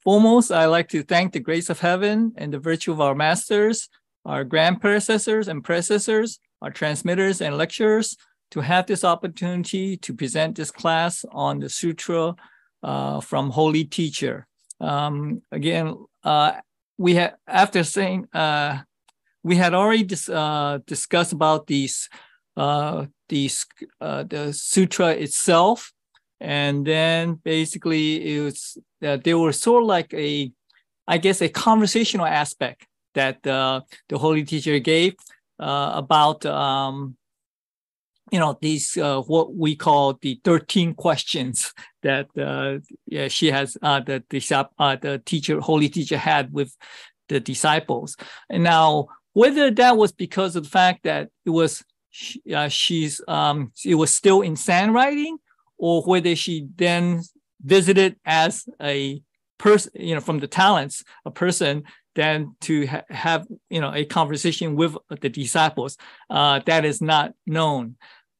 Foremost, I'd like to thank the grace of heaven and the virtue of our masters, our grand predecessors and predecessors, our transmitters and lecturers, to have this opportunity to present this class on the Sutra from Holy Teacher. Again, we had after saying we had already discussed about the sutra itself, and then basically it was there was sort of like a conversational aspect that the Holy Teacher gave about these what we call the 13 questions that she has the teacher, Holy Teacher, had with the disciples. And now whether that was because of the fact that it was it was still in handwriting, or whether she then visited as a person, from the talents, a person, then to have a conversation with the disciples, that is not known.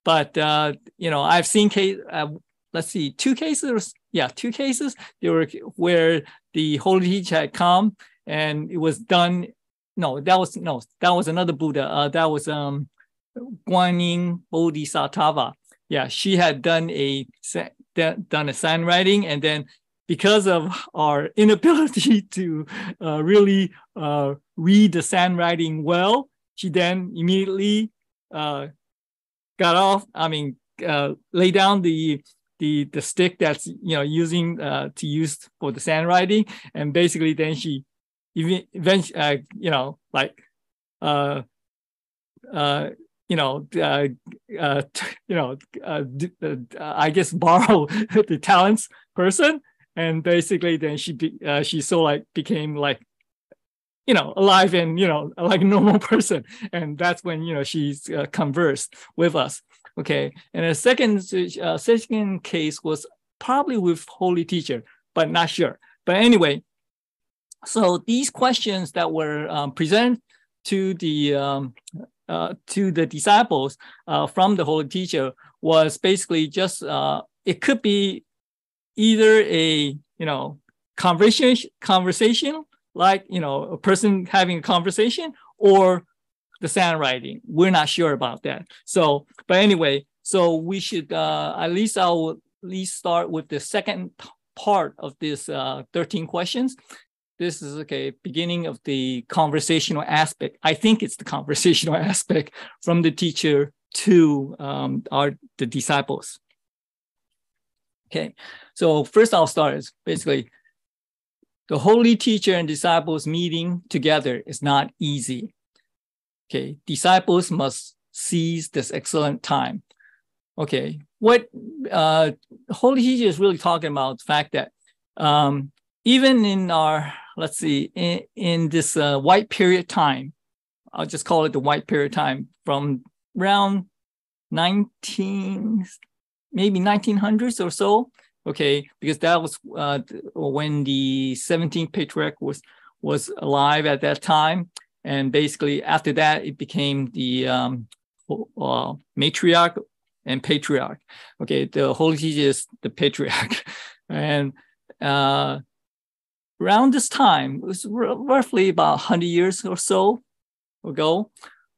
But I've seen two cases. Two cases. There were where the Holy Teacher had come, and it was done. That was another Buddha. That was Guanyin Bodhisattva. Yeah, she had done a sign writing, and then because of our inability to really read the sign writing well, she then immediately got off. Lay down the stick that's using to use for the sign writing, and basically then she eventually I guess borrow the talents person, and basically then she so like became like alive and like a normal person, and that's when she's conversed with us. Okay, and the second case was probably with Holy Teacher, but not sure. But anyway, so these questions that were presented to the disciples from the Holy Teacher was basically just it could be either a conversation like a person having a conversation, or the handwriting. We're not sure about that. So, but anyway, so we should at least start with the second part of this 13 questions. This is beginning of the conversational aspect. I think it's the conversational aspect from the teacher to the disciples. Okay, so first I'll start is basically the Holy Teacher and disciples meeting together is not easy. Okay, disciples must seize this excellent time. Okay, what Holy Teacher is really talking about the fact that even in our, let's see, in this white period time, I'll just call it the white period time, from around maybe 1900s or so. Okay, because that was when the 17th patriarch was alive at that time, and basically after that it became the matriarch and patriarch. Okay, the Holy Teacher is the patriarch, and around this time, it was roughly about 100 years or so ago,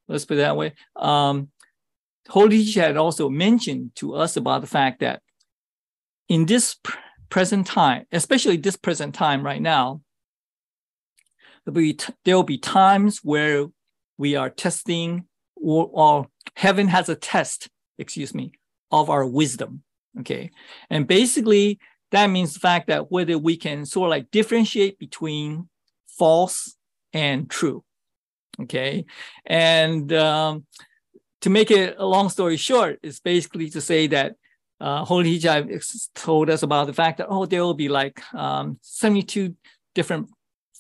let's put it that way. Holy Teacher had also mentioned to us about the fact that in this present time, especially this present time right now, there will be times where we are testing, or heaven has a test, of our wisdom. Okay, and basically that means the fact that whether we can sort of like differentiate between false and true. Okay, and to make it a long story short, it's basically to say that Holy Teacher told us about the fact that there will be like 72 different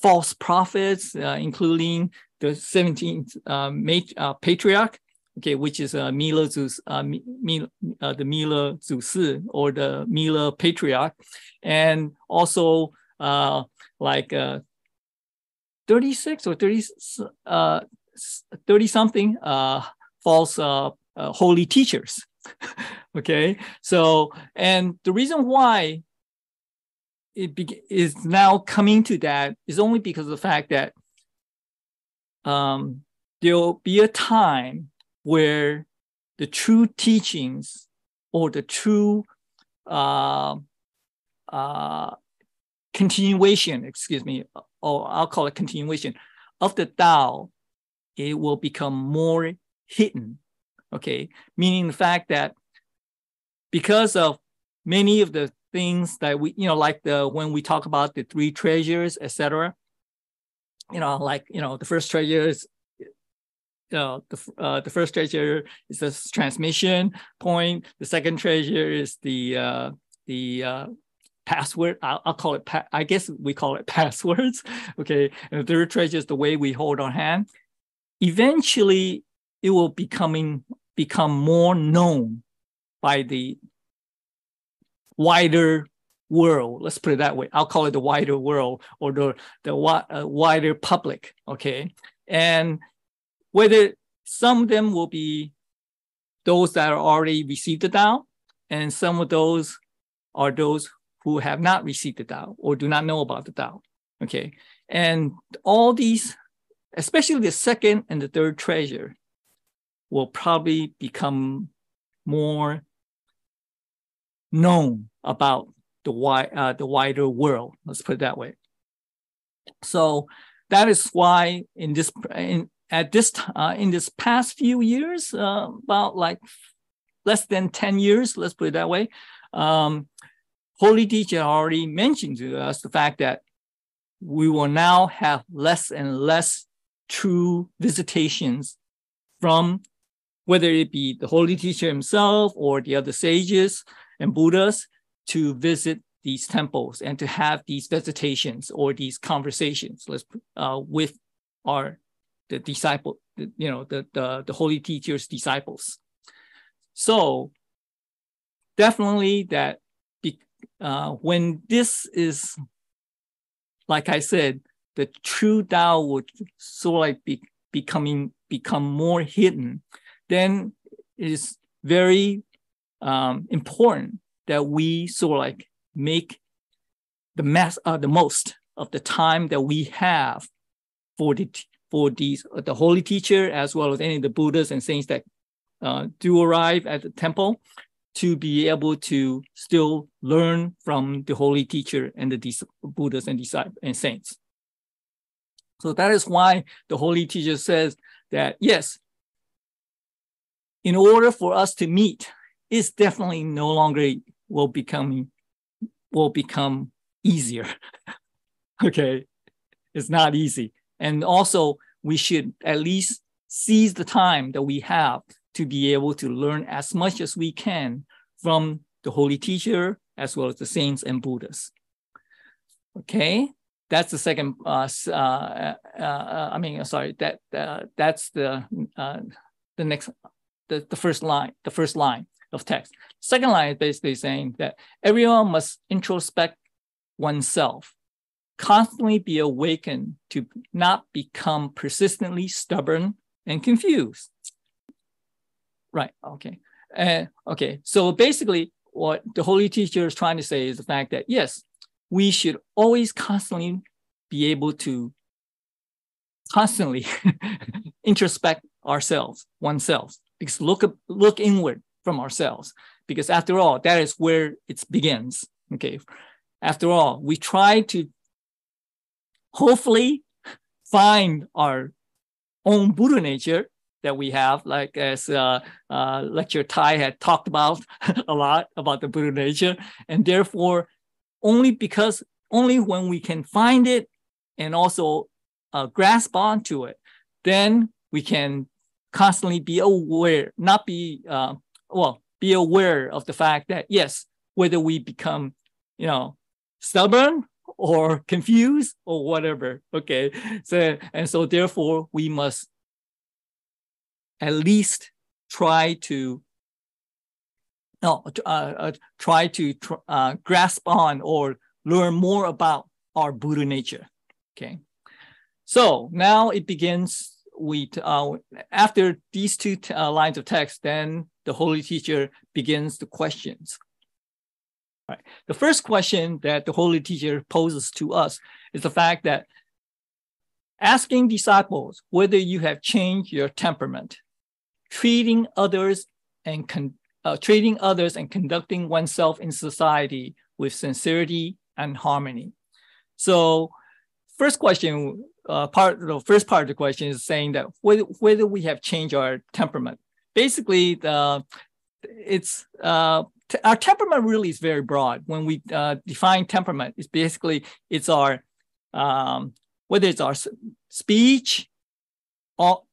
false prophets, including the 17th patriarch, okay, which is the弥勒祖师, or the弥勒patriarch, and also 36 or 30 something false holy teachers. Okay, so, and the reason why is now coming to that is only because of the fact that there'll be a time where the true teachings or the true continuation, excuse me, or I'll call it continuation of the Tao, it will become more hidden, okay? Meaning the fact that because of many of the things that we, like when we talk about the three treasures, etc., the first treasure is, the first treasure is the transmission point. The second treasure is the password. I'll call it, I guess we call it passwords. Okay. And the third treasure is the way we hold our hand. Eventually, it will become more known by the wider world. Let's put it that way. I'll call it the wider world or the wider public. Okay. And whether some of them will be those that are already received the Tao, and some of those are those who have not received the Tao or do not know about the Tao. Okay. And all these, especially the second and the third treasure, will probably become more known about the wider world. Let's put it that way. So that is why in this past few years, about like less than 10 years, let's put it that way, Holy Teacher already mentioned to us the fact that we will now have less and less true visitations from, whether it be the Holy Teacher himself or the other sages and Buddhas, to visit these temples and to have these visitations or these conversations with the disciple, the Holy Teacher's disciples. So definitely that when this is, like I said, the true Tao would sort of like become more hidden, then it is very important that we sort of like make the most of the time that we have for the Holy Teacher, as well as any of the Buddhas and saints that do arrive at the temple, to be able to still learn from the Holy Teacher and the Buddhas and disciples and saints. So that is why the Holy Teacher says that, yes, in order for us to meet, it's definitely no longer will become easier. Okay, it's not easy. And also, we should at least seize the time that we have to be able to learn as much as we can from the Holy Teacher, as well as the saints and Buddhas. Okay, that's the second. That's the next, the first line. The first line of text. Second line is basically saying that everyone must introspect oneself, constantly be awakened to not become persistently stubborn and confused. Right, okay. Okay, so basically what the Holy Teacher is trying to say is the fact that, yes, we should always constantly be able to constantly introspect oneself, because look inward from ourselves, because after all, that is where it begins. Okay, after all, we try to hopefully find our own Buddha nature that we have, like as Lecturer Tai had talked about a lot about the Buddha nature, and therefore only when we can find it and also grasp onto it, then we can constantly be aware, be aware of the fact that, yes, whether we become, stubborn or confused or whatever, okay? So therefore we must at least try to grasp on or learn more about our Buddha nature, okay? So now it begins with, after these two lines of text, then the Holy Teacher begins the questions. Right. The first question that the Holy Teacher poses to us is the fact that asking disciples whether you have changed your temperament, treating others and conducting oneself in society with sincerity and harmony. So, first question, the first part of the question is saying that whether we have changed our temperament. Basically, our temperament really is very broad. When we define temperament, it's basically our whether it's our speech,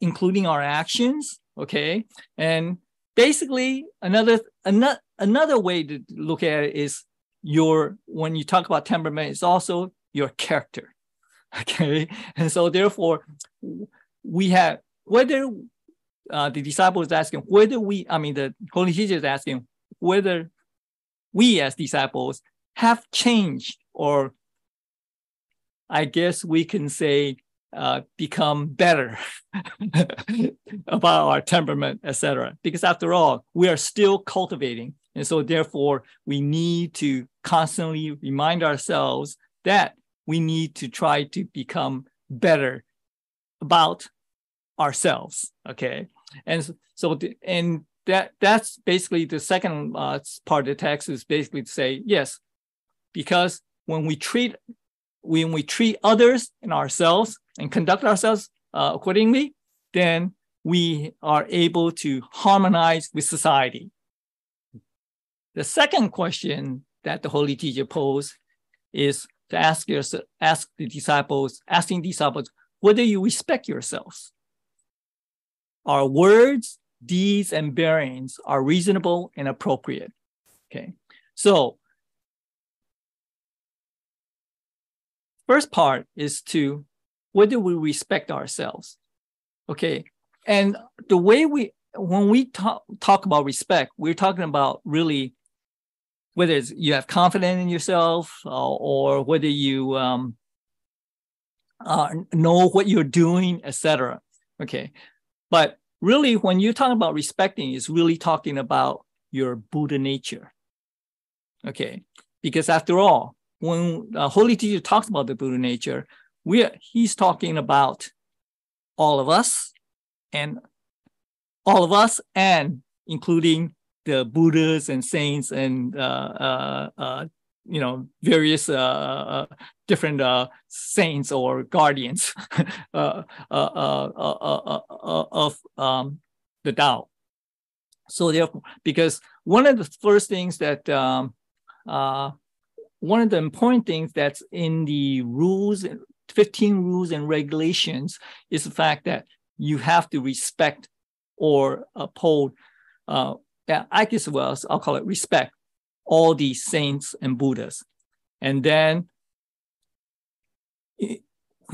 including our actions, okay. And basically, another way to look at it is when you talk about temperament, it's also your character, okay. And so therefore, we have whether the disciple is asking the Holy Teacher is asking whether we as disciples have changed, or I guess we can say become better about our temperament, etc. Because after all, we are still cultivating. And so therefore, we need to constantly remind ourselves that we need to try to become better about ourselves, okay? And so that's basically the second part of the text is basically to say, yes, because when we treat others and ourselves and conduct ourselves accordingly, then we are able to harmonize with society. The second question that the Holy Teacher posed is to asking disciples whether you respect yourselves. Our words, deeds, and bearings are reasonable and appropriate. Okay, so first part is to whether we respect ourselves. Okay, and the way when we talk about respect, we're talking about really whether it's you have confidence in yourself or whether you know what you're doing, etc. Okay, but really, when you're talking about respecting, it's really talking about your Buddha nature. Okay, because after all, when the Holy Teacher talks about the Buddha nature, he's talking about all of us and including the Buddhas and saints and various different saints or guardians of the Tao. So therefore, because one of the first things that one of the important things that's in the rules, 15 rules and regulations, is the fact that you have to respect or uphold, I guess I'll call it respect, all these saints and Buddhas. And then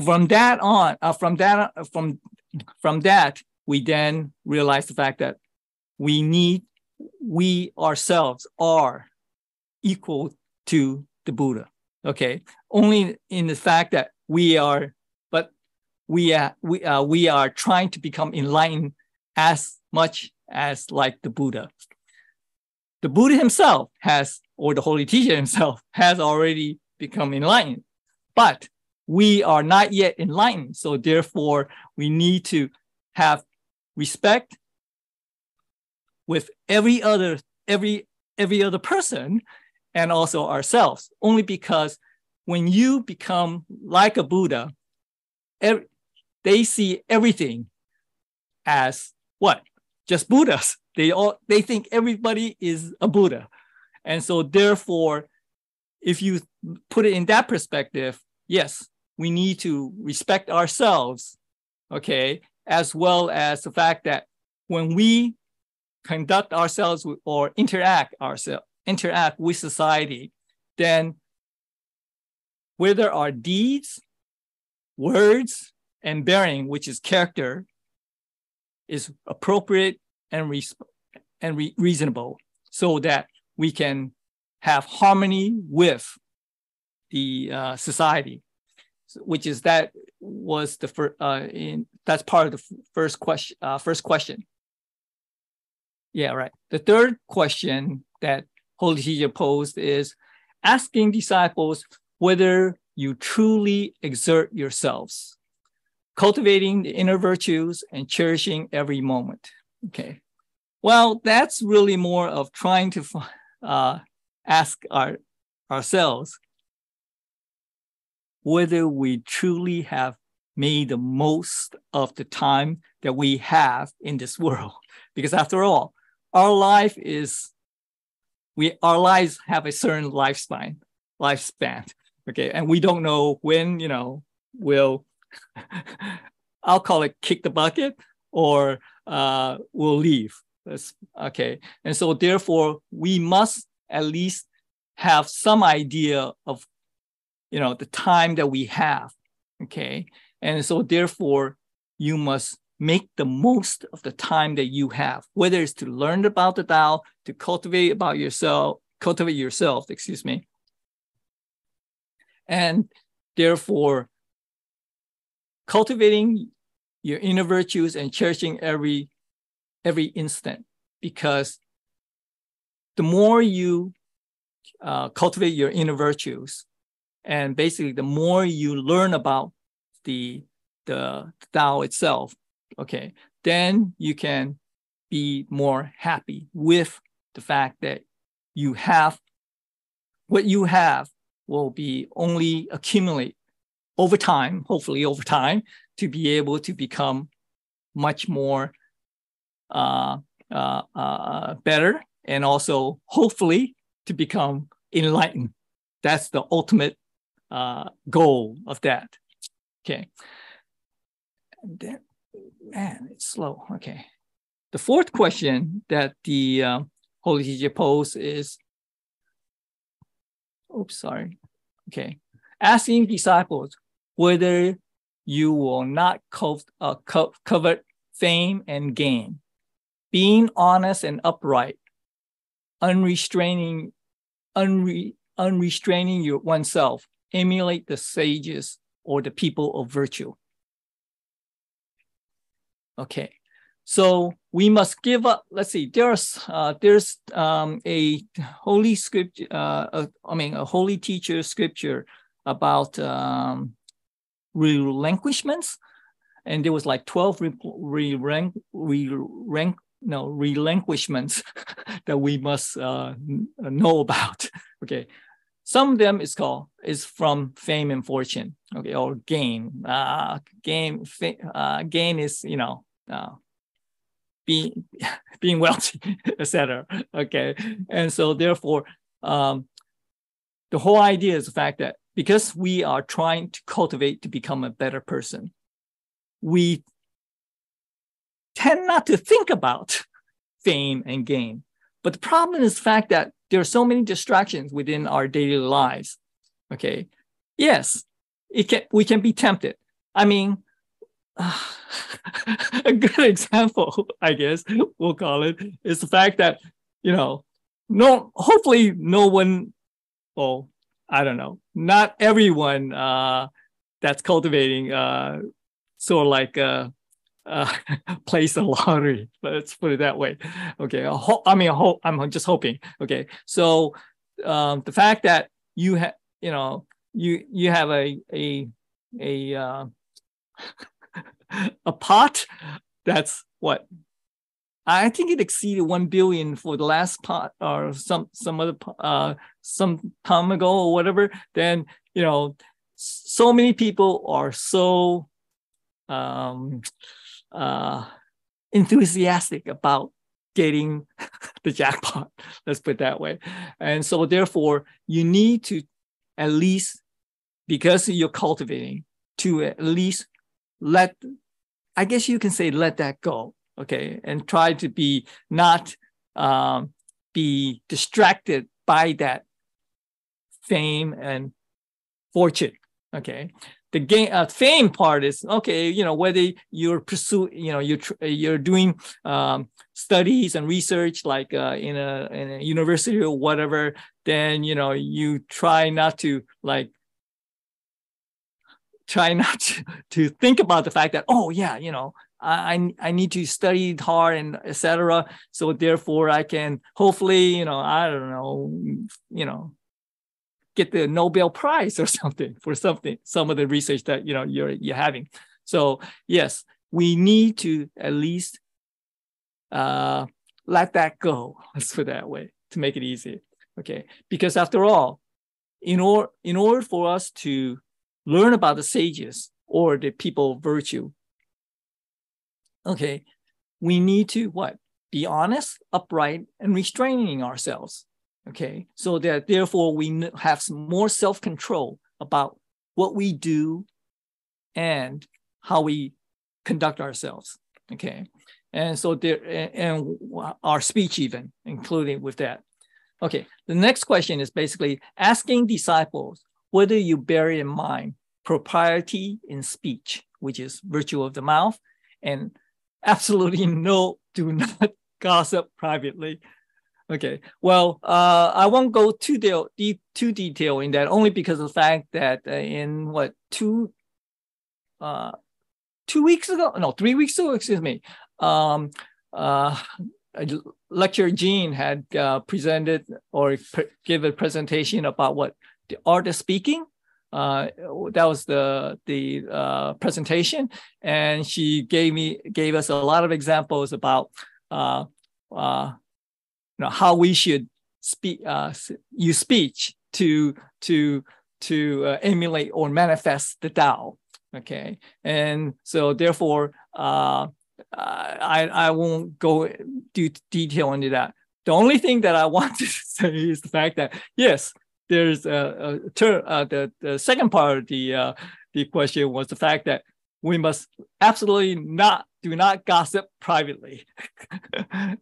from that, we then realize the fact that we ourselves are equal to the Buddha. Okay, only in the fact that we are trying to become enlightened as much as like the Buddha. The Buddha himself or the Holy Teacher himself has already become enlightened, but we are not yet enlightened. So therefore, we need to have respect with every other person and also ourselves, only because when you become like a Buddha, they see everything as what? Just Buddhas. They think everybody is a Buddha. And so therefore, if you put it in that perspective, yes, we need to respect ourselves, okay, as well as the fact that when we conduct ourselves or interact with society, then whether our deeds, words, and bearing, which is character, is appropriate and reasonable, so that we can have harmony with the society, which is that's part of the first question. Yeah, right. The third question that Holy Teacher posed is asking disciples whether you truly exert yourselves, cultivating the inner virtues and cherishing every moment. Okay. Well, that's really more of trying to ask ourselves whether we truly have made the most of the time that we have in this world. Because after all, our lives have a certain lifespan, okay? And we don't know when, we'll, I'll call it kick the bucket, or we'll leave. Okay. And so therefore, we must at least have some idea of, the time that we have, okay? And so therefore, you must make the most of the time that you have, whether it's to learn about the Tao, to cultivate yourself, excuse me. And therefore, cultivating your inner virtues and cherishing every instant, because the more you cultivate your inner virtues, and basically the more you learn about the Tao itself, okay, then you can be more happy with the fact that what you have will be only accumulate over time, hopefully over time, to be able to become much more better, and also hopefully to become enlightened. That's the ultimate goal of that. Okay. And then, man, it's slow. Okay. The fourth question that the Holy Teacher posed is, okay. Asking disciples whether you will not covet fame and gain, being honest and upright, unrestraining oneself, emulate the sages or the people of virtue. Okay, so we must give up. Let's see. There's a holy scripture. A holy teacher scripture about relinquishments, and there was like 12 relinquishments that we must know about. Okay. Some of them is from fame and fortune, okay, or gain. Gain is, being wealthy, etc. Okay, and so therefore, the whole idea is the fact that because we are trying to cultivate to become a better person, we tend not to think about fame and gain. But the problem is the fact that there are so many distractions within our daily lives. Okay. Yes, we can be tempted. I mean, a good example, I guess we'll call it, is the fact that, hopefully no one, well, I don't know, not everyone that's cultivating sort of like plays the lottery. Let's put it that way. Okay. I'm just hoping. Okay. So the fact that you have, you have a pot that's what, I think it exceeded 1 billion for the last pot, or some time ago or whatever. Then so many people are so enthusiastic about getting the jackpot. Let's put it that way. And so therefore, you need to at least, because you're cultivating, to at least let that go. Okay, and try to be not be distracted by that fame and fortune. Okay, the fame part is okay. Whether you're you're doing studies and research like in a university or whatever, then you try not to think about the fact that, oh yeah, I need to study hard and etc. So therefore I can hopefully, I don't know, get the Nobel Prize or something for some of the research that you're having. So yes, we need to at least let that go. Let's put it that way to make it easy. Okay, because after all, in order for us to learn about the sages or the people of virtue, okay, we need to what? Be honest, upright, and restraining ourselves. Okay, so that therefore we have some more self-control about what we do and how we conduct ourselves. Okay, and so and our speech even, including with that. Okay, the next question is basically asking disciples whether you bear in mind propriety in speech, which is virtue of the mouth, and absolutely no, do not gossip privately. Okay, well, I won't go too detail in that, only because of the fact that in 3 weeks ago, excuse me, lecturer Jean had presented or give a presentation about what the art of speaking. That was the presentation, and she gave us a lot of examples about how we should speak, use speech to emulate or manifest the Tao. Okay, and so therefore, I won't go do detail into that. The only thing that I want to say is the fact that yes, there's the second part of the question was the fact that we must absolutely do not gossip privately.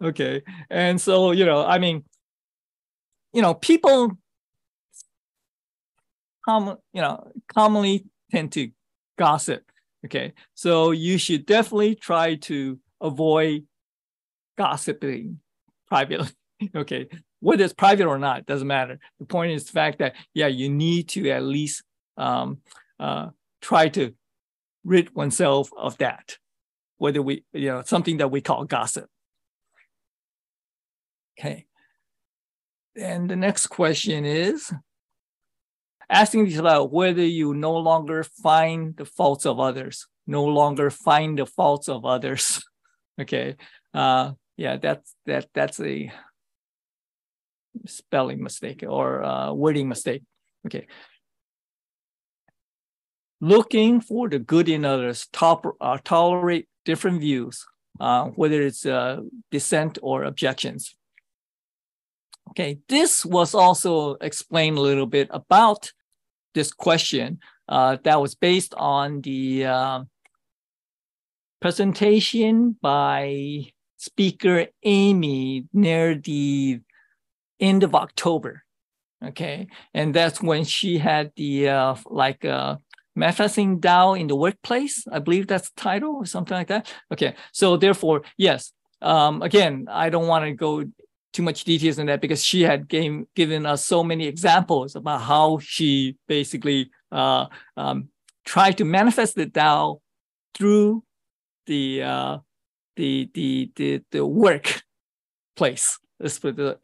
Okay, and so I mean, people commonly tend to gossip. Okay, so you should definitely try to avoid gossiping privately. Okay, whether it's private or not, doesn't matter. The point is the fact that, yeah, you need to at least try to rid oneself of that, whether something that we call gossip. Okay, and the next question is asking these about whether you no longer find the faults of others. No longer find the faults of others. Okay, yeah, that's a spelling mistake or wording mistake. Okay, looking for the good in others, tolerate different views, whether it's dissent or objections. Okay, this was also explained a little bit about this question that was based on the presentation by speaker Amy near the end of October. Okay, and that's when she had the manifesting Tao in the workplace. I believe that's the title or something like that. Okay, so therefore, yes, again, I don't want to go too much details in that because she had given us so many examples about how she basically tried to manifest the Tao through the workplace. Let's put the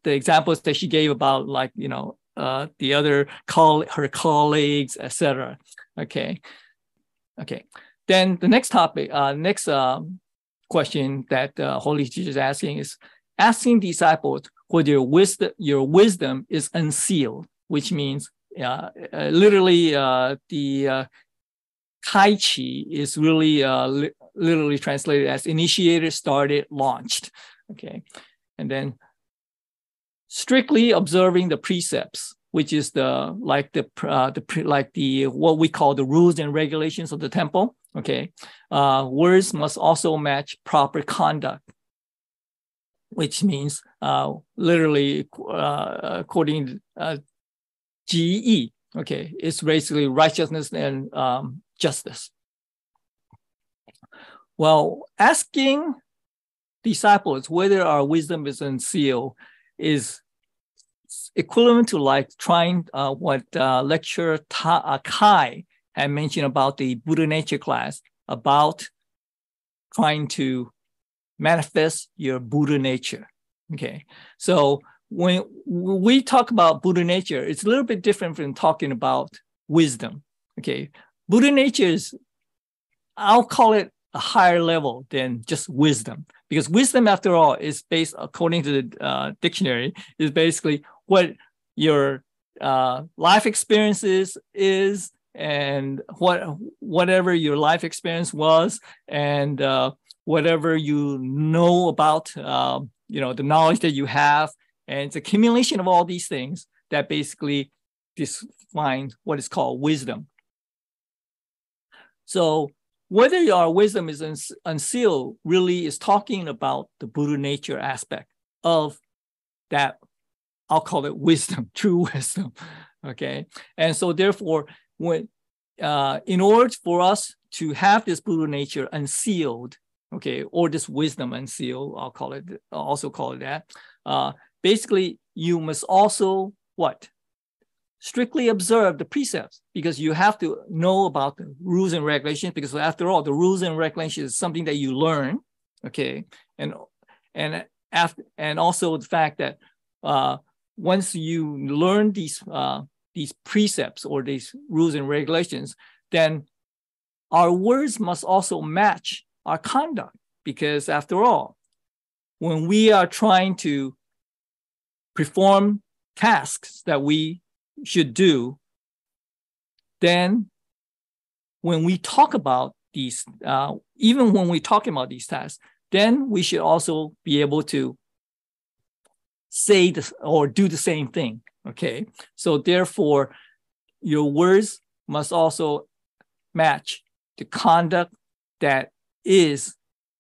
the examples that she gave about the other her colleagues, etc. Okay. Then the next topic, question that Holy Teacher is asking is asking disciples whether your wisdom is unsealed, which means literally the Tai Chi is really literally translated as initiated, started, launched. Okay, and then strictly observing the precepts, which is what we call the rules and regulations of the temple. Okay, words must also match proper conduct, which means literally according to GE. Okay, it's basically righteousness and justice. Well, asking disciples whether our wisdom is unsealed is equivalent to trying what lecturer Kai had mentioned about the Buddha nature class, about trying to manifest your Buddha nature. Okay, so when we talk about Buddha nature, it's a little bit different from talking about wisdom. Okay, Buddha nature is, I'll call it a higher level than just wisdom, because wisdom, after all, is based, according to the dictionary, is basically what your life experiences is, and whatever your life experience was, and whatever you know about, the knowledge that you have, and it's a accumulation of all these things that basically define what is called wisdom. So whether your wisdom is unsealed really is talking about the Buddha nature aspect of that, I'll call it wisdom, true wisdom, okay? And so therefore, when in order for us to have this Buddha nature unsealed, okay, or this wisdom unsealed, I'll also call it that, basically you must also, what? Strictly observe the precepts, because you have to know about the rules and regulations, because after all, the rules and regulations is something that you learn, okay? And also the fact that once you learn these precepts or these rules and regulations, then our words must also match our conduct, because after all, when we are trying to perform tasks that we should do, then when we talk about these, even when we're talking about these tasks, then we should also be able to say this or do the same thing, okay? So therefore, your words must also match the conduct that is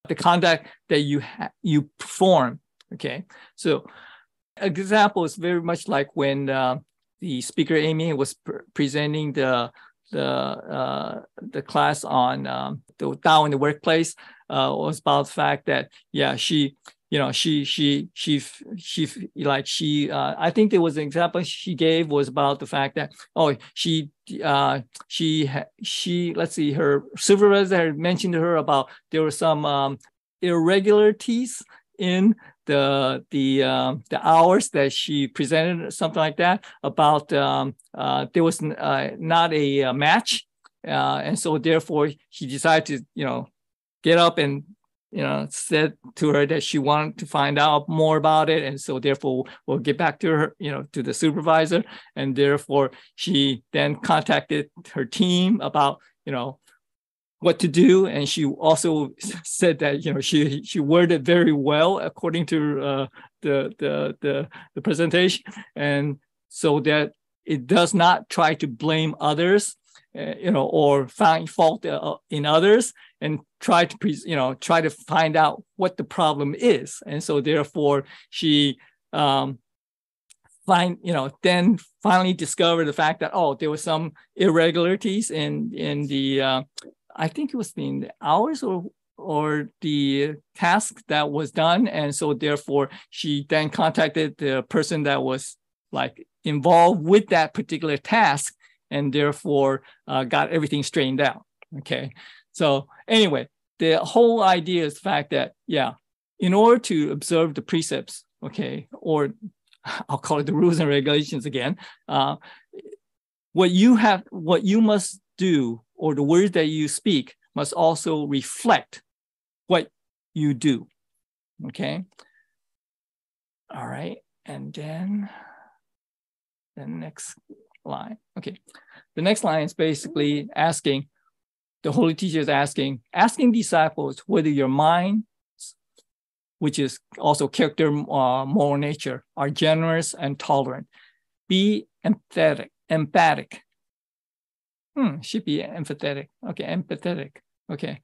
the conduct that you perform, okay? So an example is very much like when the speaker Amy was presenting the class on the Tao in the workplace, was about the fact that I think there was an example she gave was about the fact that let's see, her supervisor had mentioned to her about there were some irregularities in the hours that she presented, something like that, about there was not a match, and so therefore she decided to get up and said to her that she wanted to find out more about it, and so therefore we'll get back to her, to the supervisor, and therefore she then contacted her team about what to do, and she also said that she worded very well according to the presentation, and so that it does not try to blame others, or find fault in others, and try to find out what the problem is, and so therefore she then finally discovered the fact that there was some irregularities in the I think it was in the hours or the task that was done. And so therefore she then contacted the person that was involved with that particular task, and therefore got everything straightened out. Okay. So anyway, the whole idea is the fact that, in order to observe the precepts, okay, or I'll call it the rules and regulations again, what you must do, or the words that you speak, must also reflect what you do, okay? All right, and then the next line, okay. The next line is basically asking, the Holy Teacher is asking disciples whether your mind, which is also character, moral nature, are generous and tolerant. Be emphatic. Should be empathetic. Okay, empathetic. Okay,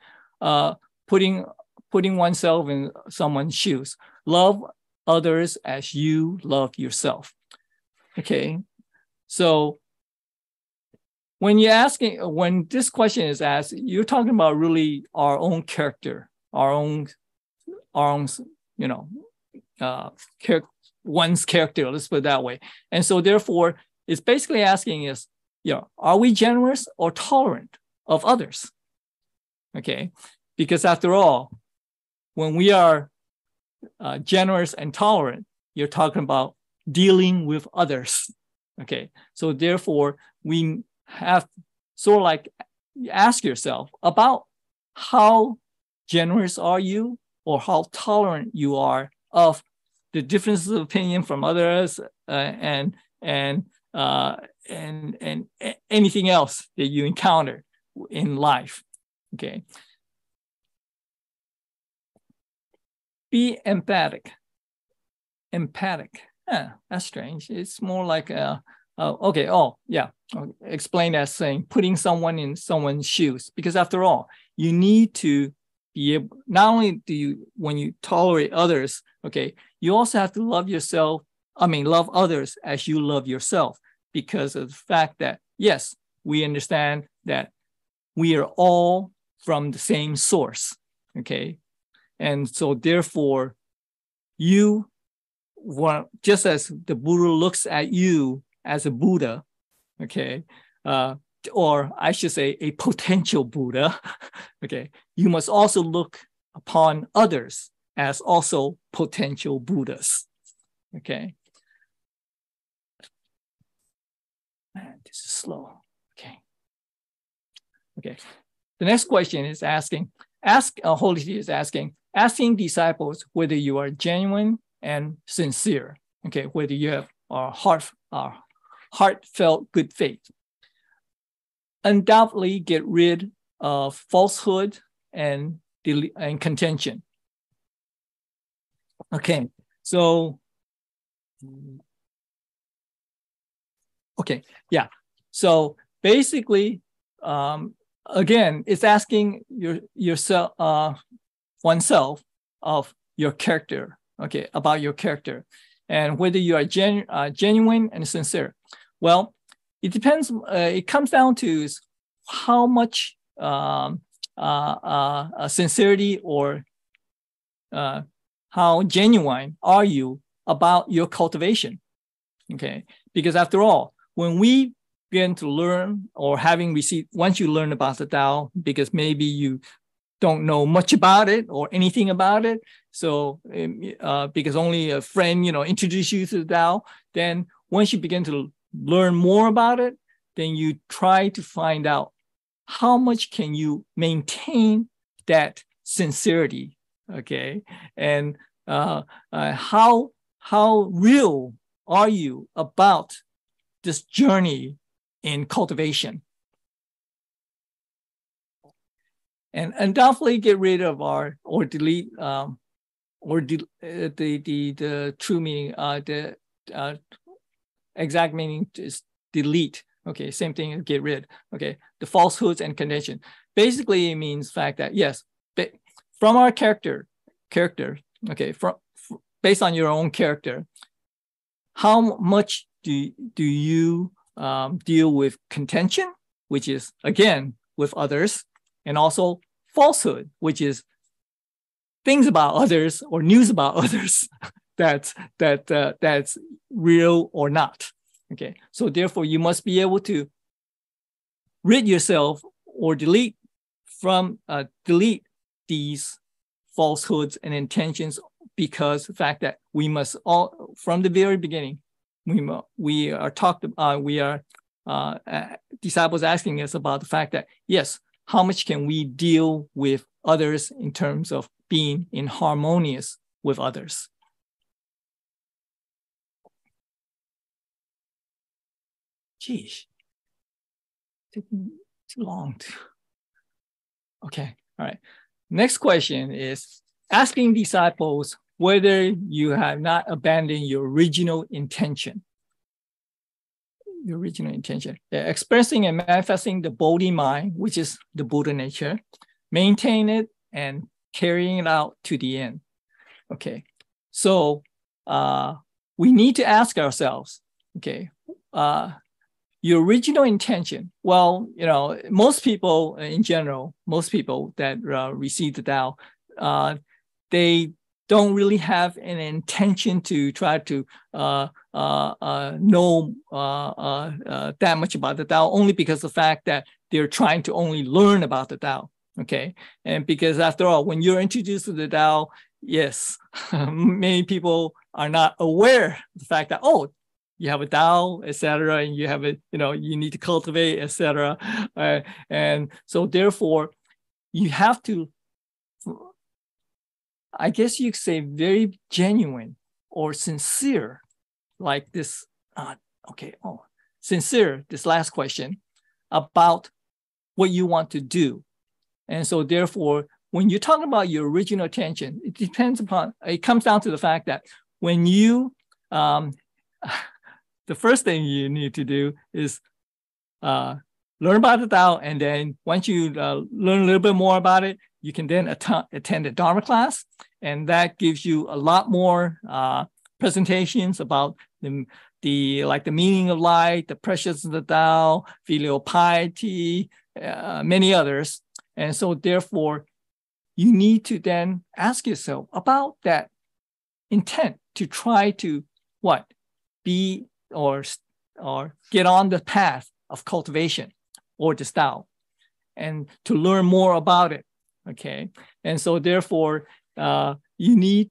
putting oneself in someone's shoes. Love others as you love yourself. Okay, so when this question is asked, you're talking about really our own character, our own one's character. Let's put it that way. And so therefore, it's basically asking us, are we generous or tolerant of others? Okay, because after all, when we are generous and tolerant, you're talking about dealing with others. Okay, so therefore we have sort of like ask yourself about how generous are you, or how tolerant you are of the differences of opinion from others, and anything else that you encounter in life. Okay. Be emphatic. Emphatic. That's strange. It's more like okay. Oh, yeah. I'll explain that saying putting someone in someone's shoes, because after all, you need to be able, not only do you, when you tolerate others, okay, you also have to love yourself. I mean, love others as you love yourself, because of the fact that, yes, we understand that we are all from the same source. Okay. And so therefore, you want, just as the Buddha looks at you as a Buddha, okay, or I should say a potential Buddha, okay, you must also look upon others as also potential Buddhas, okay. Man, this is slow, okay. Okay, the next question is asking disciples whether you are genuine and sincere, okay, whether you have heartfelt good faith. Undoubtedly get rid of falsehood and contention. Okay, so, okay, yeah. So basically, again, it's asking yourself, oneself of your character, okay, about your character, and whether you are genuine and sincere. Well, it depends. It comes down to how much sincerity or how genuine are you about your cultivation, okay? Because after all, when we begin to learn, or having received, once you learn about the Tao, because maybe you don't know much about it or anything about it, so because only a friend, introduced you to the Tao, then once you begin to learn more about it, then you try to find out how much can you maintain that sincerity, okay? And how real are you about this journey in cultivation? And undoubtedly get rid of or delete the true meaning, the exact meaning is delete. Okay, same thing as get rid. Okay, the falsehoods and contention. Basically, it means fact that yes, from our character. Okay, based on your own character, how much do you deal with contention, which is again with others, and also falsehood, which is things about others or news about others that's real or not. Okay, so therefore you must be able to rid yourself or delete these falsehoods and intentions, because the fact that we must all, from the very beginning, disciples asking us about the fact that yes, how much can we deal with others in terms of being in harmonious with others? Geez, taking too long. Okay, all right. Next question is asking disciples whether you have not abandoned your original intention. Your original intention. Expressing and manifesting the Bodhi mind, which is the Buddha nature, maintain it and carrying it out to the end. Okay, so we need to ask ourselves, okay, your original intention. Well, most people in general, most people that receive the Tao, they don't really have an intention to try to know that much about the Tao, only because of the fact that they're trying to only learn about the Tao. Okay, and because after all, when you're introduced to the Tao, yes, many people are not aware of the fact that, oh, you have a Tao, etc., and you have a, you need to cultivate, etc. And so therefore, you have to, I guess you could say, very genuine or sincere, like this. Sincere. This last question about what you want to do, and so therefore, when you're talking about your original intention, it comes down to the fact that when you, the first thing you need to do is learn about the Tao, and then once you learn a little bit more about it, you can then attend a Dharma class, and that gives you a lot more presentations about the meaning of life, the pressures of the Tao, filial piety, many others. And so therefore, you need to then ask yourself about that intent to try to be or get on the path of cultivation or the Tao, and to learn more about it. Okay, and so therefore, you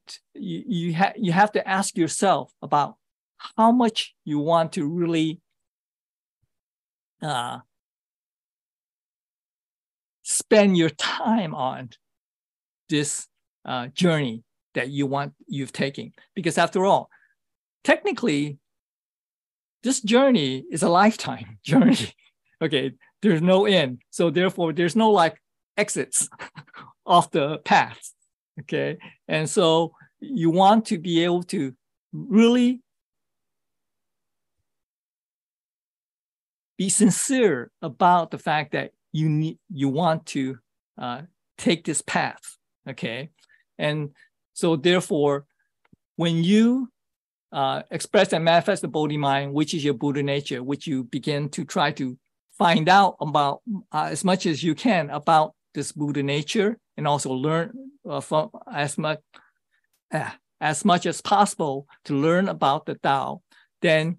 have to ask yourself about how much you want to really spend your time on this journey that you've taken. Because after all, technically, this journey is a lifetime journey. Okay, there's no end. So therefore, there's no exits off the path. Okay, and so you want to be able to really be sincere about the fact that you want to take this path. Okay, and so therefore, when you express and manifest the Bodhi mind, which is your Buddha nature, which you begin to try to find out about as much as you can about this Buddha nature, and also learn from as much as possible to learn about the Tao, then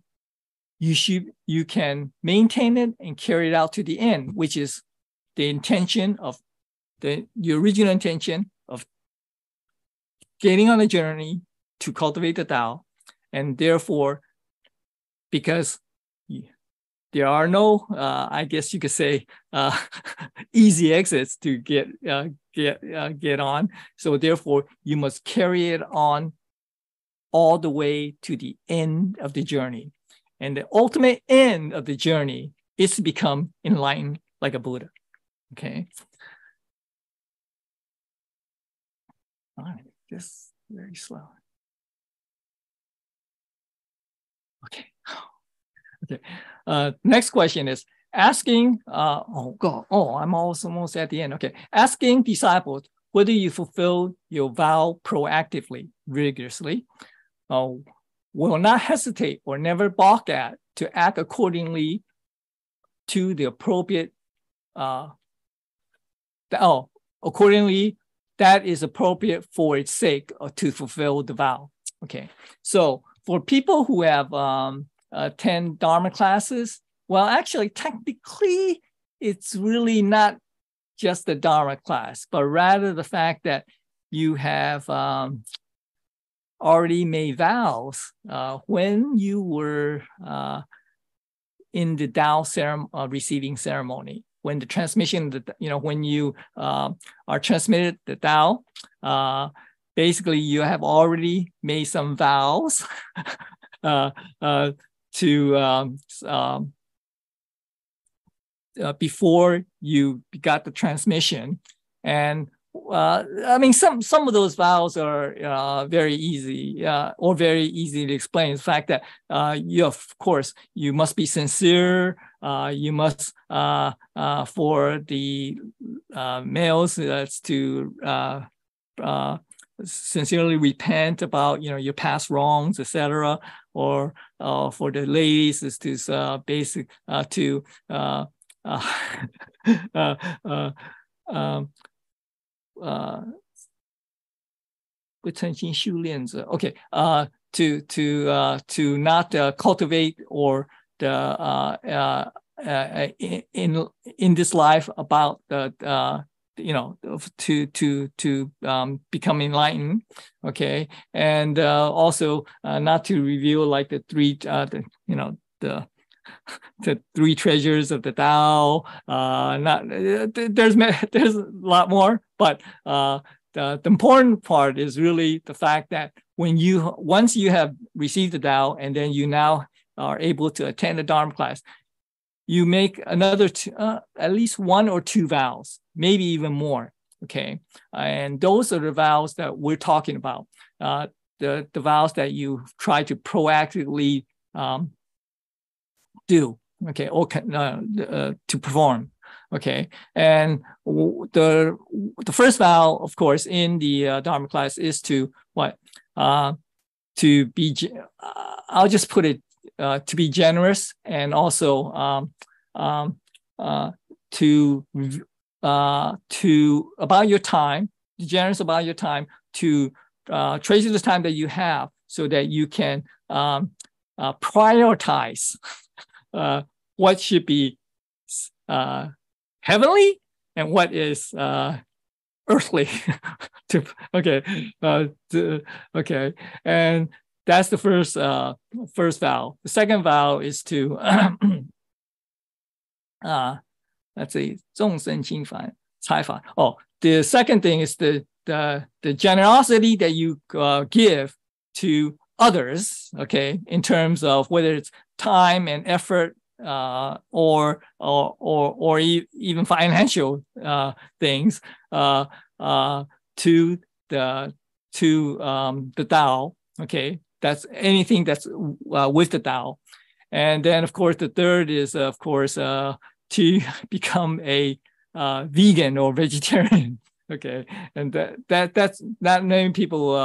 you can maintain it and carry it out to the end, which is the intention of the original intention of getting on a journey to cultivate the Tao. And therefore, because there are no, I guess you could say, easy exits to get on. So therefore, you must carry it on all the way to the end of the journey. And the ultimate end of the journey is to become enlightened like a Buddha. Okay. All right, just very slow. Okay. Okay. Next question is asking, I'm almost at the end. Okay. Asking disciples whether you fulfill your vow proactively, rigorously, will not hesitate or never balk at to act accordingly to the appropriate, accordingly that is appropriate for its sake or to fulfill the vow. Okay. So for people who have 10 Dharma classes, well, actually, technically, it's really not just the Dharma class, but rather the fact that you have already made vows when you were in the Tao receiving ceremony, when the transmission, when you are transmitted the Tao, basically you have already made some vows before you got the transmission. And I mean, some of those vows are very easy or very easy to explain. The fact that of course, you must be sincere. You must, for the males, that's to sincerely repent about your past wrongs, etc. Or for the ladies, is to basic to okay, to not cultivate or the in this life about the become enlightened, okay, and also not to reveal like the three treasures of the Tao. There's a lot more, but the important part is really the fact that once you have received the Tao, and then you now are able to attend the Dharma class, you make another at least 1 or 2 vows, maybe even more. Okay, and those are the vows that we're talking about. The vows that you try to proactively do, okay, or to perform. Okay, and the first vow, of course, in the Dharma class is to what? To be. I'll just put it. To be generous, and also to about your time, generous about your time, to treasure the time that you have, so that you can prioritize what should be heavenly and what is earthly. Okay, okay, and that's the first vow. The second vow is to let's see, 众生轻凡财法. Oh, the second thing is the generosity that you give to others. Okay, in terms of whether it's time and effort, or even financial things, to the Tao. Okay. That's anything that's with the Tao. And then, of course, the third is, of course, to become a vegan or vegetarian. Okay, and that's not many people,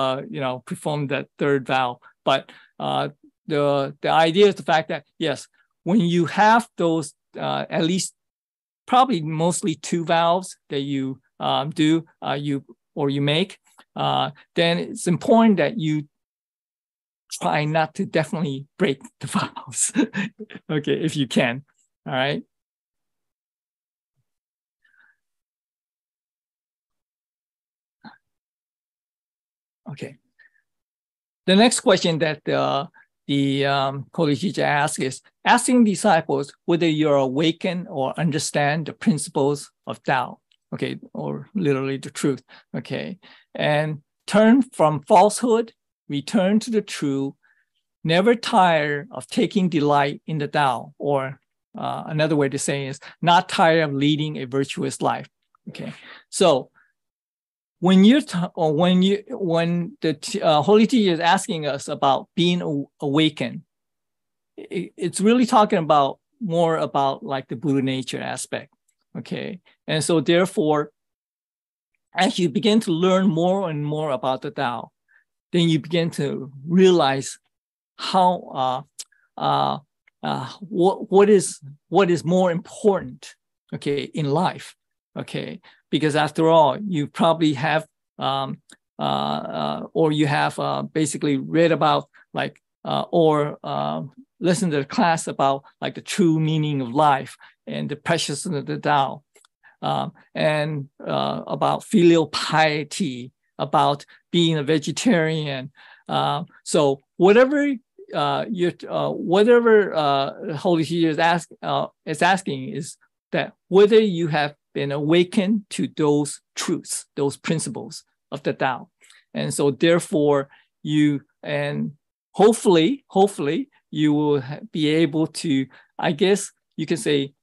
perform that third vow. But the idea is the fact that, yes, when you have those at least probably mostly 2 vows that you do, you make, then it's important that you try not to definitely break the vows. Okay, if you can. All right. Okay. The next question that the Holy Teacher asks is asking disciples whether you're awakened or understand the principles of Tao. Okay, or literally the truth. Okay, and turn from falsehood, return to the true, never tire of taking delight in the Tao, or another way to say is not tired of leading a virtuous life. Okay, so when the Holy Teacher is asking us about being awakened, it's really talking about more about like the Buddha nature aspect. Okay, and so therefore, as you begin to learn more and more about the Tao, then you begin to realize how what is more important, okay, in life, okay, because after all, you probably have or you have basically read about like or listened to the class about like the true meaning of life and the preciousness of the Tao, and about filial piety, about being a vegetarian. So whatever Holy Teacher is asking is that whether you have been awakened to those truths, those principles of the Tao, and so therefore you, and hopefully you will be able to, I guess you can say,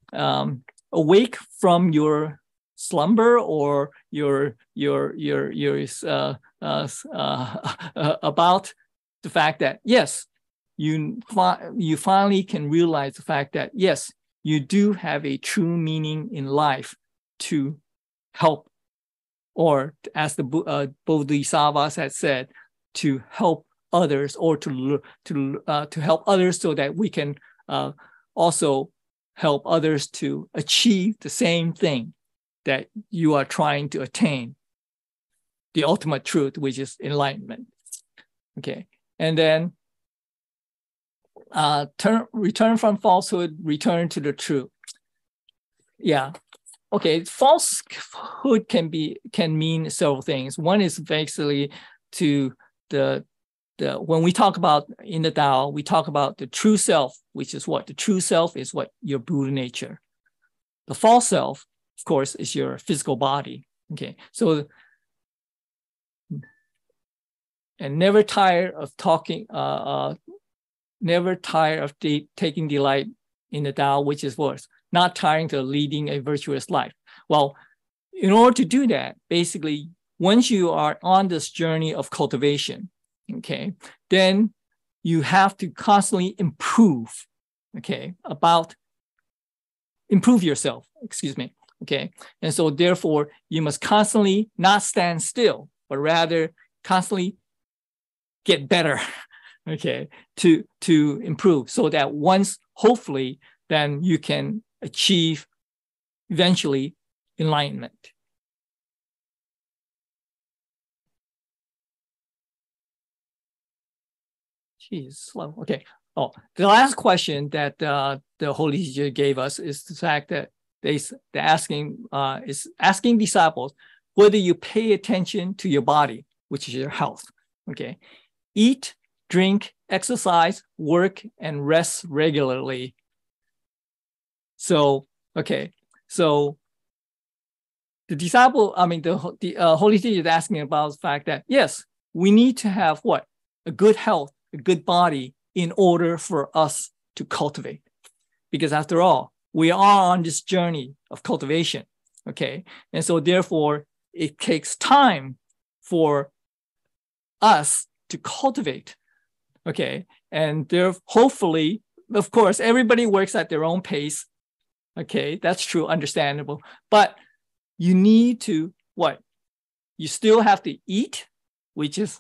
awake from your slumber or your about the fact that yes, you finally can realize the fact that yes, you do have a true meaning in life to help, or as the Bodhisattvas had said, to help others, or to help others so that we can also help others to achieve the same thing that you are trying to attain, the ultimate truth, which is enlightenment. Okay, and then return from falsehood, return to the truth. Yeah, okay, falsehood can mean several things. One is basically to when we talk about in the Tao, we talk about the true self, which is what? The true self is what? Your Buddha nature. The false self, of course, is your physical body. Okay, so and never tire of talking, never tire of taking delight in the Tao, which is what? Not tiring to leading a virtuous life. Well, in order to do that, basically, once you are on this journey of cultivation, okay, then you have to constantly improve, okay, improve yourself, excuse me, okay? And so therefore, you must constantly not stand still, but rather constantly get better, okay, to improve, so that once, hopefully, then you can achieve eventually enlightenment. Geez, slow. Okay. Oh, the last question that the Holy Teacher gave us is the fact that they're asking disciples whether you pay attention to your body, which is your health. Okay. Eat, drink, exercise, work, and rest regularly. So, okay. So the Holy Teacher is asking about the fact that, yes, we need to have what? A good health, a good body in order for us to cultivate. Because after all, we are on this journey of cultivation, okay? And so therefore, it takes time for us to cultivate, okay? And there, hopefully, of course, everybody works at their own pace, okay? That's true, understandable. But you need to, what? You still have to eat, which is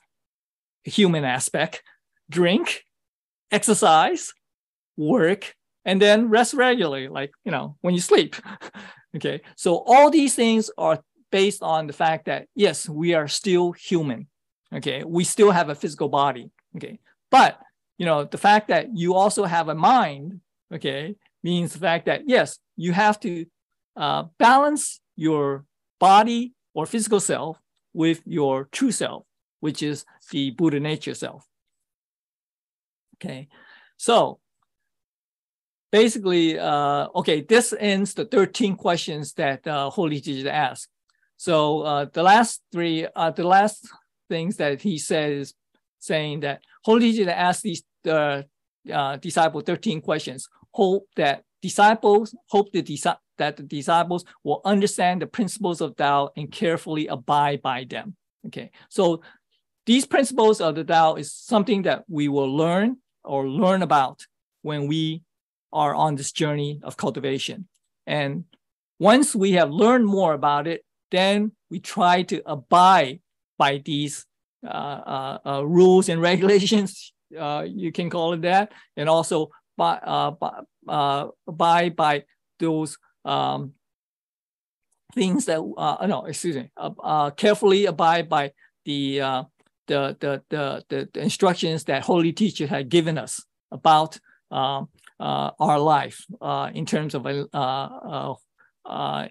a human aspect, drink, exercise, work, and then rest regularly, like, you know, when you sleep, okay? So all these things are based on the fact that, yes, we are still human, okay? We still have a physical body, okay? But, you know, the fact that you also have a mind, okay, means the fact that, yes, you have to balance your body or physical self with your true self, which is the Buddha nature self. Okay, so basically, okay, this ends the 13 questions that Holy Teacher asked. So the last things that he said is saying that Holy Teacher asked these disciples 13 questions. Hope that the disciples will understand the principles of Tao and carefully abide by them. Okay, so these principles of the Tao is something that we will learn about when we are on this journey of cultivation. And once we have learned more about it, then we try to abide by these rules and regulations, you can call it that, and also abide by those things that, carefully abide by the instructions that Holy Teacher had given us about our life in terms of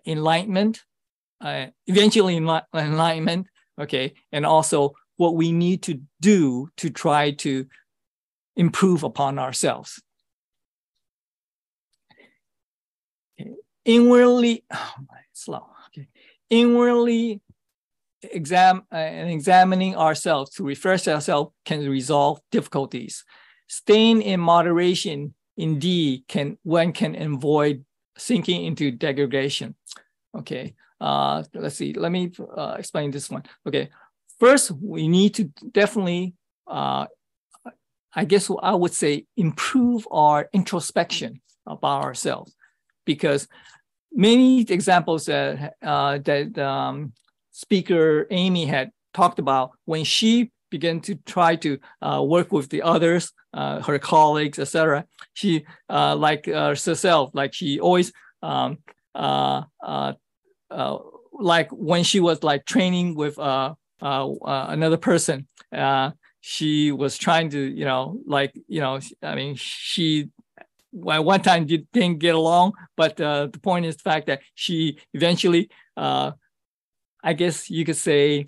enlightenment, eventually enlightenment, okay, and also what we need to do to try to improve upon ourselves. Okay. Inwardly, inwardly examining ourselves to refresh ourselves can resolve difficulties. Staying in moderation indeed one can avoid sinking into degradation. Okay, let's see. Let me explain this one. Okay, first we need to definitely, I guess I would say, improve our introspection about ourselves, because many examples that Speaker Amy had talked about when she began to try to work with the others, her colleagues, etc. She, like herself, like she always, like when she was like training with another person, she was trying to, I mean, she at one time didn't get along, but the point is the fact that she eventually, I guess you could say,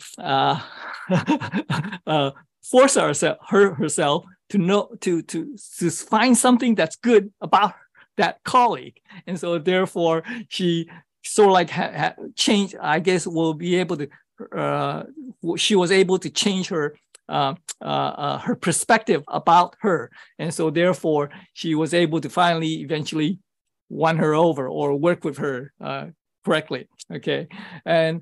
force herself to know to find something that's good about that colleague, and so therefore she sort of like changed. I guess will be able to. She was able to change her perspective about her, and so therefore she was able to finally eventually won her over or work with her correctly. Okay, and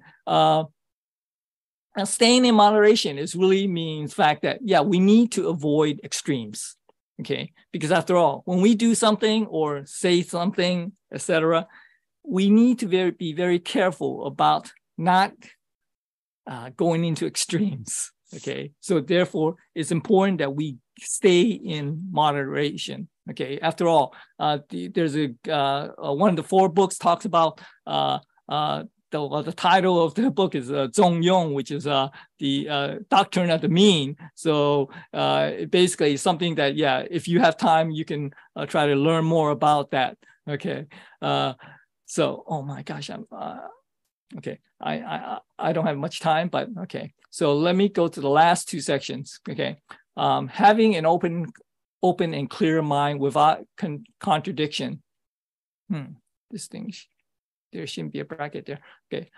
staying in moderation is really means fact that we need to avoid extremes. Okay, because after all, when we do something or say something, etc., we need to be very careful about not going into extremes. Okay, so therefore it's important that we stay in moderation. Okay, after all, there's one of the 4 books talks about the title of the book is Zhong Yong, which is the doctrine of the mean. So basically something that if you have time, you can try to learn more about that. Okay, so oh my gosh, I'm okay. I don't have much time, but okay. So let me go to the last 2 sections. Okay, having an open and clear mind without contradiction. This thing, there shouldn't be a bracket there. Okay,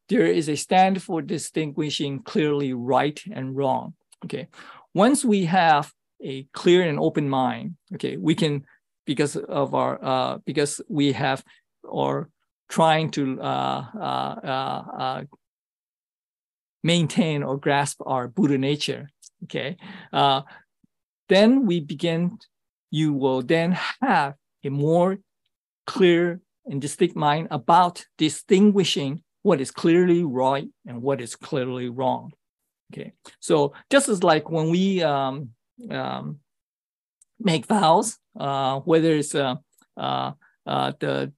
there is a standard for distinguishing clearly right and wrong. Okay, once we have a clear and open mind, okay, we can because we have or trying to maintain or grasp our Buddha nature, okay, then you will then have a more clear and distinct mind about distinguishing what is clearly right and what is clearly wrong. Okay, so just as like when we make vows, whether it's the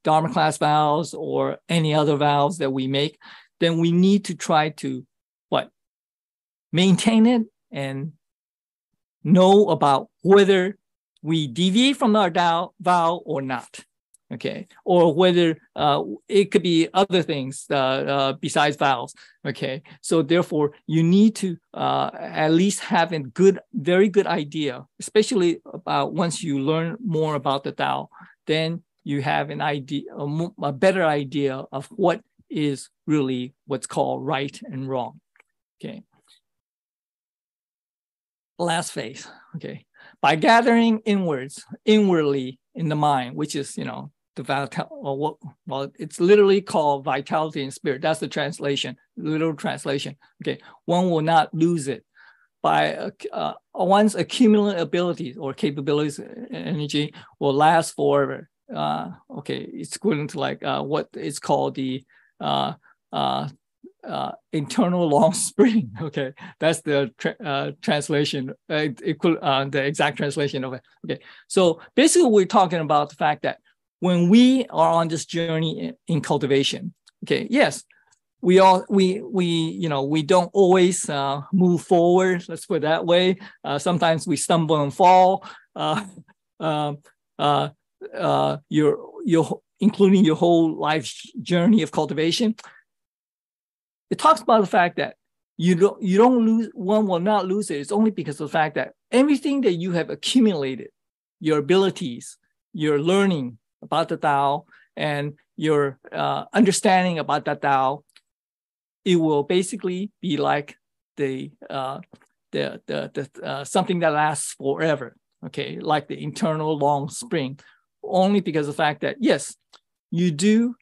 Dharma class vows or any other vows that we make, then we need to try to maintain it and know about whether we deviate from our vow or not. Okay, or whether it could be other things besides vows. Okay, so therefore you need to at least have a very good idea, especially about once you learn more about the Tao, then you have an idea, a better idea of what is really what's called right and wrong. Okay. Last phase. Okay. By gathering inwardly in the mind, which is, the vitality, well, it's literally called vitality and spirit. That's the translation, literal translation. Okay. One will not lose it. By one's accumulated abilities or capabilities, energy will last forever. Okay, it's equivalent to like what is called the internal long spring. Okay, that's the translation, the exact translation of it. Okay, so basically we're talking about the fact that when we are on this journey in cultivation, okay, yes, we don't always move forward. Let's put it that way. Sometimes we stumble and fall. Including your whole life journey of cultivation. It talks about the fact that you don't lose. One will not lose it. It's only because of the fact that everything that you have accumulated, your abilities, your learning about the Tao, and your understanding about the Tao, it will basically be like the something that lasts forever. Okay, like the internal long spring, only because of the fact that yes, you do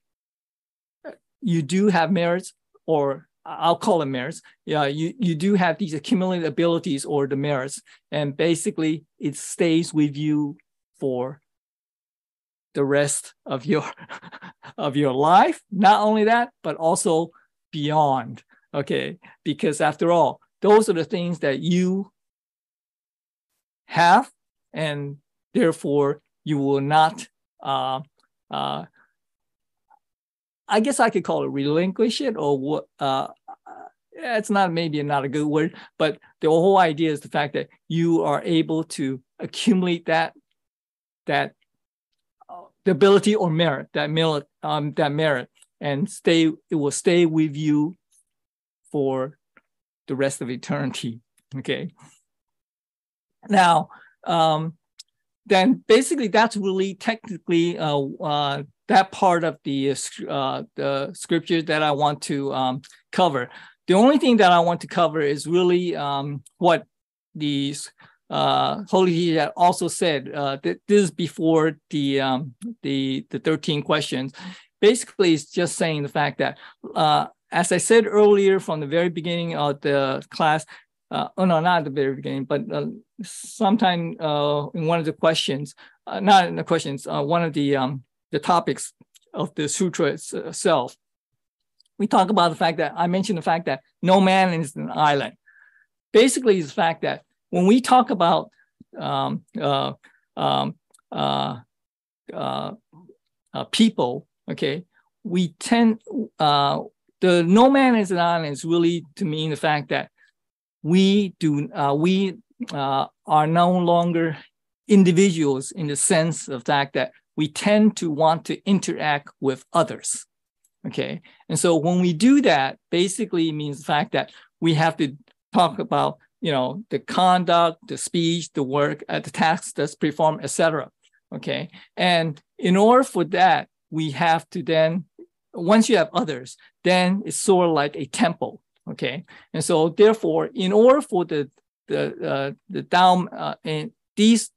have merits, or I'll call it merits. Yeah, you do have these accumulated abilities or the merits, and basically it stays with you for the rest of your life. Not only that, but also beyond. Okay, because after all, those are the things that you have, and therefore you will not I guess I could call it relinquish it, or what it's not, maybe not a good word, but the whole idea is the fact that you are able to accumulate that the ability or merit, that merit, and it will stay with you for the rest of eternity. Okay. Now, then basically that's really technically that part of the scripture that I want to cover. The only thing that I want to cover is really what these Holy Teacher also said. This is before the 13 questions. Basically, it's just saying the fact that, as I said earlier from the very beginning of the class, oh no, not at the very beginning, but sometime in one of the questions, not in the questions, one of the topics of the sutra itself, we talk about the fact that I mentioned the fact that no man is an island. Basically, it's the fact that when we talk about people, okay, we tend the no man is an island is really to mean the fact that we are no longer individuals in the sense of the fact that we tend to want to interact with others. Okay, and so when we do that, basically it means the fact that we have to talk about, you know, the conduct, the speech, the work, the tasks that's performed, etc. Okay, and in order for that, we have to then, once you have others, then it's sort of like a temple. Okay, and so therefore, in order for the Tao, and these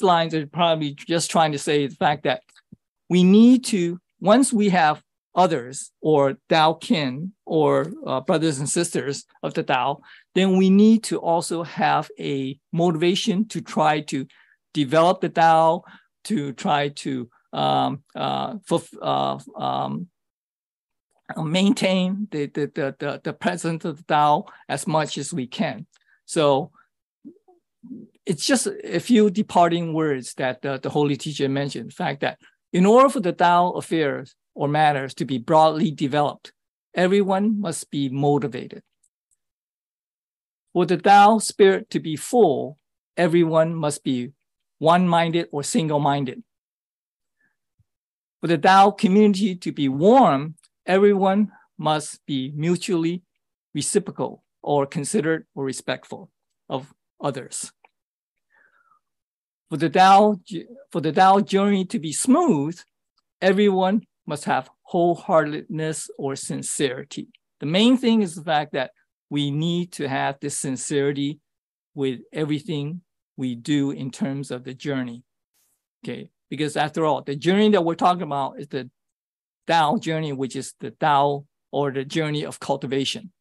lines are probably just trying to say the fact that we need to, once we have others or Tao kin or brothers and sisters of the Tao, then we need to also have a motivation to try to develop the Tao, to try to maintain the presence of the Tao as much as we can. So it's just a few departing words that the Holy Teacher mentioned. The fact that in order for the Tao affairs or matters to be broadly developed, everyone must be motivated. For the Tao spirit to be full, everyone must be one-minded or single-minded. For the Tao community to be warm, everyone must be mutually reciprocal or considerate or respectful of others. For the Tao journey to be smooth, everyone must have wholeheartedness or sincerity. The main thing is the fact that we need to have this sincerity with everything we do in terms of the journey. Okay, because after all, the journey that we're talking about is the Tao journey, which is the Tao or the journey of cultivation.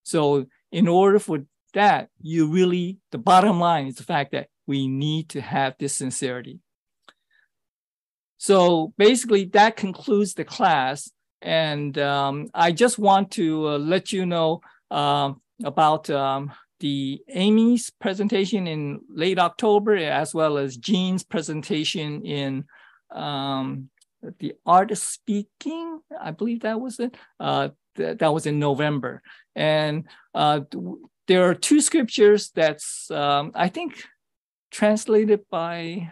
So in order for that, the bottom line is the fact that we need to have this sincerity. So basically that concludes the class. And I just want to let you know about the Amy's presentation in late October, as well as Jean's presentation in the art of speaking. I believe that was it. That was in November. And there are two scriptures that's, I think, translated by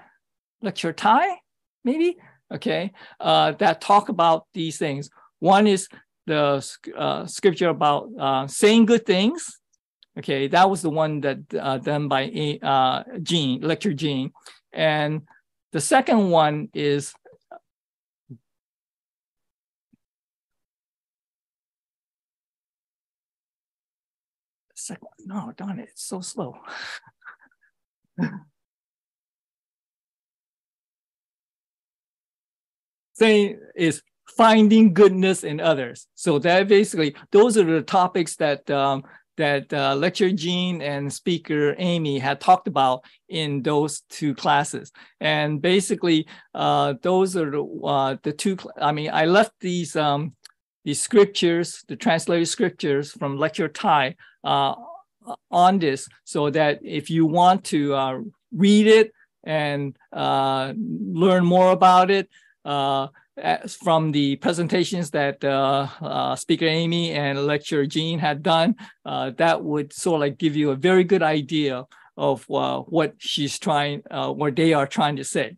Lecture Thai, maybe? Okay, that talk about these things. One is the scripture about saying good things. Okay, that was the one that done by Jean, Lecture Jean. And the second one is no, darn it, it's so slow. Saying is finding goodness in others. So that basically, those are the topics that Lecturer Jean and Speaker Amy had talked about in those two classes. And basically, those are the two. I mean, I left these scriptures, the translated scriptures from Lecture Thai on this, so that if you want to read it and learn more about it, from the presentations that Speaker Amy and Lecturer Jean had done, that would sort of like give you a very good idea of what she's trying, what they are trying to say.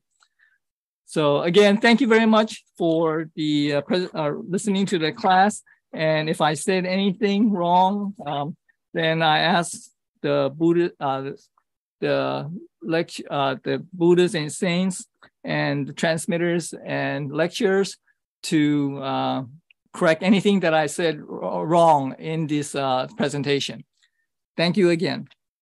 So again, thank you very much for the listening to the class. And if I said anything wrong, then I ask the Buddhists and saints and the transmitters and lecturers to correct anything that I said wrong in this presentation. Thank you again.